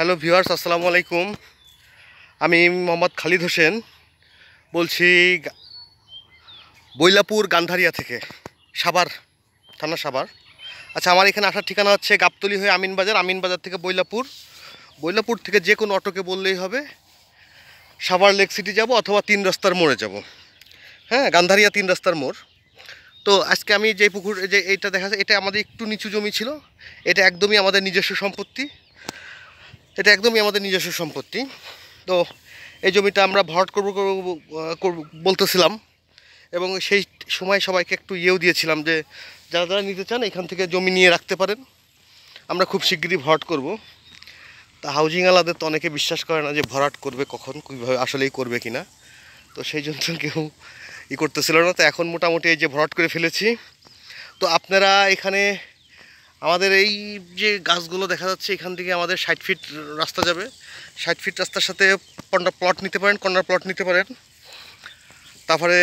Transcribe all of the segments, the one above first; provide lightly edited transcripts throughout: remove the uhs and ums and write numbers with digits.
Hello viewers, আসসালামু আলাইকুম। আমি মোহাম্মদ খালিদ হোসেন বলছি বৈলাপুর গান্ধারিয়া থেকে, সাভার থানা সাভার। আচ্ছা, আমার এখানে আসার ঠিকানা হচ্ছে গাবতলী হয়ে আমিনবাজার, আমিনবাজার থেকে বৈলাপুর, বৈলাপুর থেকে যে কোনো অটোকে বললেই হবে সাভার লেক সিটি যাব অথবা তিন রাস্তার মোড়ে যাব। হ্যাঁ, গান্ধারিয়া তিন রাস্তার মোড়। তো আজকে আমি যে পুকুর, যে এইটা দেখা যায়, এটা আমাদের একটু নিচু জমি ছিল। এটা একদমই আমাদের নিজস্ব সম্পত্তি, এটা একদমই আমাদের নিজস্ব সম্পত্তি। তো এই জমিটা আমরা ভরাট করব বলতেছিলাম, এবং সেই সময় সবাইকে একটু দিয়েছিলাম যে যারা যারা নিতে চান এখান থেকে জমি নিয়ে রাখতে পারেন, আমরা খুব শিগগিরই ভরাট করব। তা হাউজিং আলাদের তো অনেকে বিশ্বাস করে না যে ভরাট করবে কখন, কীভাবে, আসলেই করবে কি না। তো সেই জন্য কেউ করতেছিল না। তো এখন মোটামুটি এই যে ভরাট করে ফেলেছি। তো আপনারা এখানে আমাদের এই যে গাছগুলো দেখা যাচ্ছে, এখান থেকে আমাদের 60 ফিট রাস্তা যাবে। 60 ফিট রাস্তার সাথে কর্নার প্লট নিতে পারেন, কর্নার প্লট নিতে পারেন। তারপরে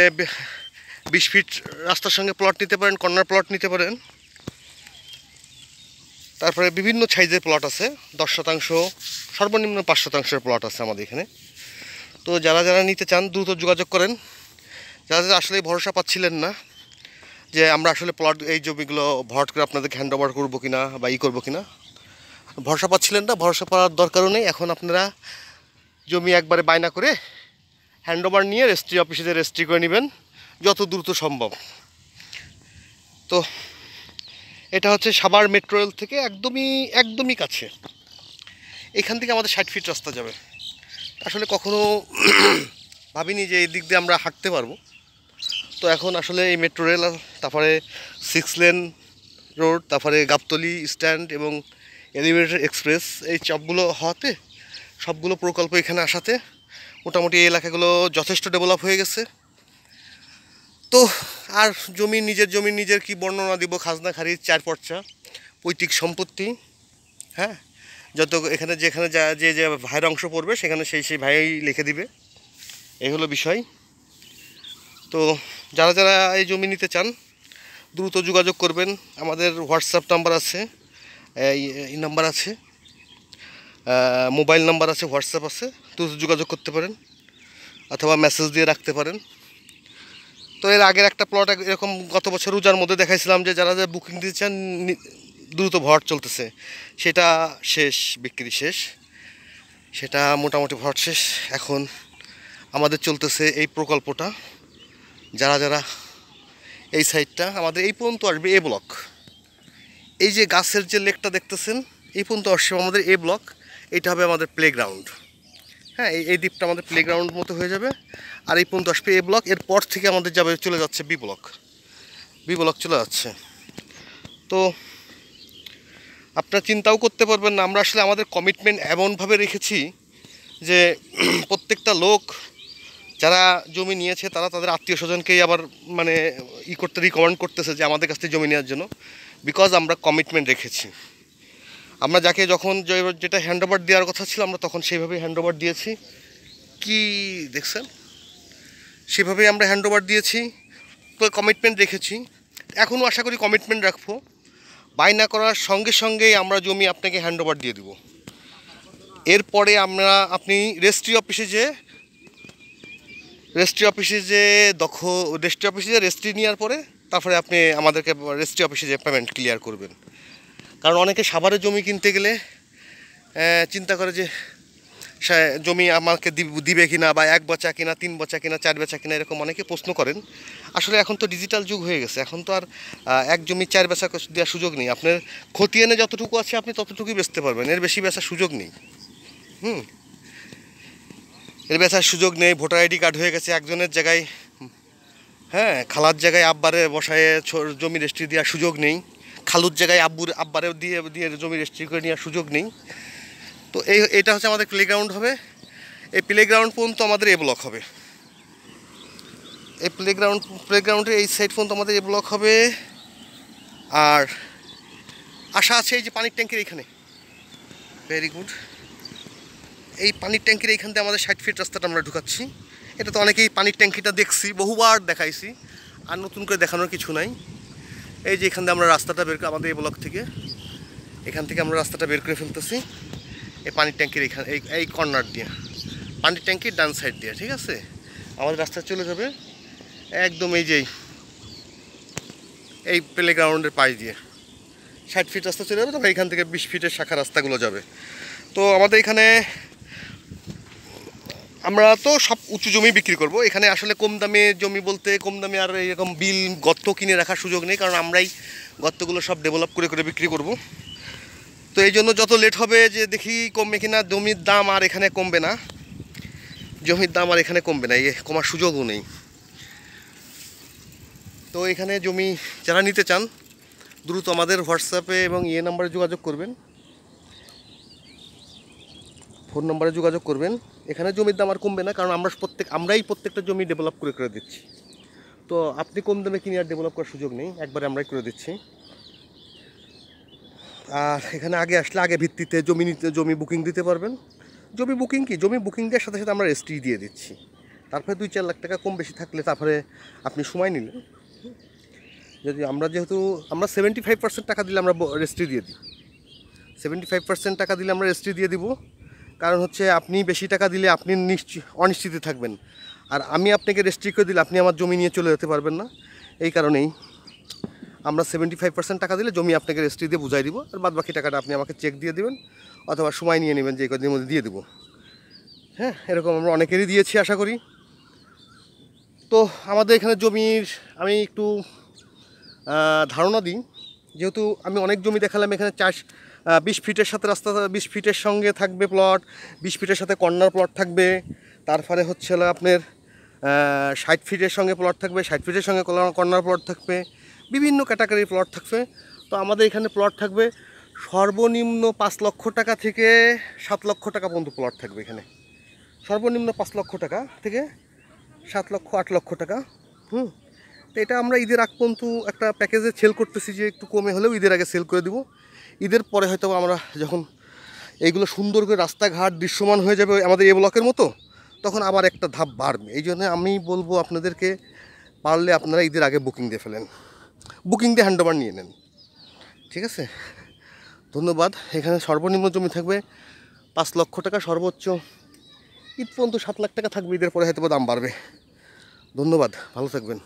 20 ফিট রাস্তার সঙ্গে প্লট নিতে পারেন, কর্নার প্লট নিতে পারেন। তারপরে বিভিন্ন সাইজের প্লট আছে, 10%, সর্বনিম্ন 5%-এর প্লট আছে আমাদের এখানে। তো যারা যারা নিতে চান দ্রুত যোগাযোগ করেন। যারা যারা আসলে ভরসা পাচ্ছিলেন না যে আমরা আসলে প্লট, এই জমিগুলো ভরাট করে আপনাদেরকে হ্যান্ড ওভার করবো কিনা বা করবো কিনা, ভরসা পাচ্ছিলেন না, ভরসা পাওয়ার দরকারও নেই। এখন আপনারা জমি একবারে বায়না করে হ্যান্ড ওভার নিয়ে রেজিস্ট্রি অফিসে রেজিস্ট্রি করে নেবেন যত দ্রুত সম্ভব। তো এটা হচ্ছে সাভার মেট্রো রেল থেকে একদমই কাছে। এখান থেকে আমাদের 60 ফিট রাস্তা যাবে। আসলে কখনো ভাবিনি যে এই দিক দিয়ে আমরা হাঁটতে পারবো। তো এখন আসলে এই মেট্রো রেল, তারপরে 6 লেন রোড, তারপরে গাবতলী স্ট্যান্ড এবং এলিভেটেড এক্সপ্রেস, এই সবগুলো হওয়াতে, সবগুলো প্রকল্প এখানে আসাতে মোটামুটি এই এলাকাগুলো যথেষ্ট ডেভেলপ হয়ে গেছে। তো আর নিজের কি বর্ণনা দিব, খাজনা খারিজ 4 পর্চা, পৈতৃক সম্পত্তি। হ্যাঁ, যত এখানে যেখানে যে যে ভাইয়ের অংশ পড়বে সেখানে সেই ভাই লিখে দিবে, এই হলো বিষয়। তো যারা যারা এই জমি নিতে চান দ্রুত যোগাযোগ করবেন। আমাদের হোয়াটসঅ্যাপ নাম্বার আছে, এই নাম্বার আছে, মোবাইল নাম্বার আছে, হোয়াটসঅ্যাপ আছে, দ্রুত যোগাযোগ করতে পারেন অথবা মেসেজ দিয়ে রাখতে পারেন। তো এর আগের একটা প্লট এরকম গত বছর রোজার মধ্যে দেখাইছিলাম যে যারা যারা বুকিং দিতে চান দ্রুত ভরাট চলতেছে, সেটা শেষ, বিক্রি শেষ, সেটা মোটামুটি ভরাট শেষ। এখন আমাদের চলতেছে এই প্রকল্পটা। যারা যারা এই সাইডটা আমাদের এই পর্যন্ত আসবে এ ব্লক, এই যে গাছের যে লেকটা দেখতেছেন এই পর্যন্ত আসবে আমাদের এ ব্লক। এটা হবে আমাদের প্লেগ্রাউন্ড। হ্যাঁ, এই দ্বীপটা আমাদের প্লেগ্রাউন্ড মতো হয়ে যাবে। আর এই পর্যন্ত আসবে এ ব্লক, এরপর থেকে আমাদের চলে যাচ্ছে বি ব্লক চলে যাচ্ছে। তো আপনারা চিন্তাও করতে পারবেন না, আমরা আসলে আমাদের কমিটমেন্ট এমনভাবে রেখেছি যে প্রত্যেকটা লোক যারা জমি নিয়েছে তারা তাদের আত্মীয় স্বজনকেই আবার মানে রিকমেন্ড করতেছে যে আমাদের কাছ থেকে জমি নেওয়ার জন্য, বিকজ আমরা কমিটমেন্ট রেখেছি। আমরা যাকে যখন যেটা হ্যান্ড ওভার দেওয়ার কথা ছিল আমরা তখন সেইভাবেই হ্যান্ড ওভার দিয়েছি। কি দেখছেন, সেভাবেই আমরা হ্যান্ড ওভার দিয়েছি, কমিটমেন্ট রেখেছি। এখনও আশা করি কমিটমেন্ট রাখবো। বায়না করার সঙ্গে সঙ্গেই আমরা জমি আপনাকে হ্যান্ড ওভার দিয়ে দেবো। এরপরে আপনি রেজিস্ট্রি অফিসে যে রেজিস্ট্রি নেওয়ার পরে তারপরে আপনি আমাদেরকে রেজিস্ট্রি অফিসে যে পেমেন্ট ক্লিয়ার করবেন। কারণ অনেকে সাভারে জমি কিনতে গেলে চিন্তা করে যে জমি আমাকে দিবে কিনা, বা 1 বচা কিনা, 3 বচা কিনা, 4 বেচা কিনা, এরকম অনেকে প্রশ্ন করেন। আসলে এখন তো ডিজিটাল যুগ হয়ে গেছে, এখন তো আর এক জমি 4 বেচা দেওয়ার সুযোগ নেই। আপনার খতিয়ানে যতটুকু আছে আপনি ততটুকুই বেচতে পারবেন, এর বেশি বেচার সুযোগ নেই। এর বেচার সুযোগ নেই। ভোটার আইডি কার্ড হয়ে গেছে একজনের জায়গায়, হ্যাঁ, খালার জায়গায় আব্বারে বসায় জমি রেজিস্ট্রি দেওয়ার সুযোগ নেই, খালুর জায়গায় আব্বারে দিয়ে জমি রেজিস্ট্রি করে নেওয়ার সুযোগ নেই। তো এটা হচ্ছে আমাদের প্লেগ্রাউন্ড হবে। এই প্লেগ্রাউন্ড পর্যন্ত আমাদের এ ব্লক হবে। এই প্লেগ্রাউন্ডের এই সাইড পর্যন্ত আমাদের এ ব্লক হবে। আর আশা আছে এই যে পানির ট্যাঙ্কির এইখানে, ভেরি গুড, এই পানির ট্যাঙ্কির এইখান থেকে আমাদের 60 ফিট রাস্তাটা আমরা ঢুকাচ্ছি। এটা তো অনেকেই পানির ট্যাঙ্কিটা দেখছি, বহুবার দেখাইছি, আর নতুন করে দেখানোর কিছু নাই। এই যে এখান থেকে আমরা রাস্তাটা আমাদের এই ব্লক থেকে, এখান থেকে আমরা রাস্তাটা বের করে ফেলতেছি। এই পানির ট্যাঙ্কির এখানে এই কর্নার দিয়ে, পানির ট্যাঙ্কির ডান সাইড দিয়ে, ঠিক আছে। আমাদের রাস্তা চলে যাবে একদম এই প্লেগ্রাউন্ডের পাশ দিয়ে 60 ফিট রাস্তা চলে যাবে, তবে এখান থেকে 20 ফিটের শাখা রাস্তাগুলো যাবে। তো আমাদের এখানে আমরা তো সব উঁচু জমি বিক্রি করব। এখানে আসলে কম দামে জমি বলতে কম দামে আর এরকম বিল গর্ত কিনে রাখার সুযোগ নেই, কারণ আমরাই গর্তগুলো সব ডেভেলপ করে বিক্রি করব। তো এই জন্য যত লেট হবে যে দেখি কমবে কিনা, জমির দাম আর এখানে কমবে না, জমির দাম আর এখানে কমবে না, কমার সুযোগও নেই। তো এখানে জমি যারা নিতে চান দ্রুত আমাদের হোয়াটসঅ্যাপে এবং নাম্বারে যোগাযোগ করবেন, ফোন নাম্বারে যোগাযোগ করবেন। এখানে জমির দাম আর কমবে না, কারণ আমরাই প্রত্যেকটা জমি ডেভেলপ করে দিচ্ছি। তো আপনি কম দামে কিনে আর ডেভেলপ করার সুযোগ নেই, একবারে আমরাই করে দিচ্ছি। আর এখানে আগে আসলে আগে ভিত্তিতে জমি বুকিং দিতে পারবেন। জমি বুকিং দেওয়ার সাথে সাথে আমরা রেজিস্ট্রি দিয়ে দিচ্ছি। তারপরে 2-4 লাখ টাকা কম বেশি থাকলে তারপরে আপনি সময় নিলেন। যদি যেহেতু আমরা 75% টাকা দিলে আমরা রেজিস্ট্রি দিয়ে দিই, 75% টাকা দিলে আমরা রেজিস্ট্রি দিয়ে দিব। কারণ হচ্ছে আপনি বেশি টাকা দিলে আপনি অনিশ্চিত থাকবেন, আর আমি আপনাকে রেজিস্ট্রি করে দিলে আপনি আমার জমি নিয়ে চলে যেতে পারবেন না। এই কারণেই আমরা 75% টাকা দিলে জমি আপনাকে রেজিস্ট্রি দিয়ে বুঝাই দিব, আর বাদ বাকি টাকাটা আপনি আমাকে চেক দিয়ে দেবেন অথবা সময় নিয়ে নেবেন যে এই কদিনের মধ্যে দিয়ে দেবো। হ্যাঁ, এরকম আমরা অনেকেরই দিয়েছি আশা করি। তো আমাদের এখানে জমির আমি একটু ধারণা দিই, যেহেতু আমি অনেক জমি দেখালাম। এখানে 20 ফিটের সাথে রাস্তা, 20 ফিটের সঙ্গে থাকবে প্লট, 20 ফিটের সাথে কর্নার প্লট থাকবে, তারপরে হচ্ছে আপনার 60 ফিটের সঙ্গে প্লট থাকবে, 60 ফিটের সঙ্গে কর্নার প্লট থাকবে, বিভিন্ন ক্যাটাগরির প্লট থাকবে। তো আমাদের এখানে প্লট থাকবে সর্বনিম্ন 5 লক্ষ টাকা থেকে 7 লক্ষ টাকা পর্যন্ত প্লট থাকবে এখানে। সর্বনিম্ন 5 লক্ষ টাকা থেকে 7 লক্ষ 8 লক্ষ টাকা। তো এটা আমরা ঈদের আগ পর্যন্ত একটা প্যাকেজে সেল করতেছি, যে একটু কমে হলেও ঈদের আগে সেল করে দিব। ঈদের পরে হয়তো আমরা যখন এইগুলো সুন্দর করে রাস্তাঘাট দৃশ্যমান হয়ে যাবে আমাদের এই ব্লকের মতো, তখন আবার একটা ধাপ বাড়বে। এই জন্য আমি বলবো আপনাদেরকে, পারলে আপনারা ঈদের আগে বুকিং দিয়ে ফেলেন, বুকিং দিয়ে হ্যান্ডওভার নিয়ে নেন, ঠিক আছে। ধন্যবাদ। এখানে সর্বনিম্ন জমি থাকবে 5 লক্ষ টাকা, সর্বোচ্চ ঈদ পর্যন্ত 7 লাখ টাকা থাকবে। ঈদের পরে হয়তো দাম বাড়বে। ধন্যবাদ, ভালো থাকবেন।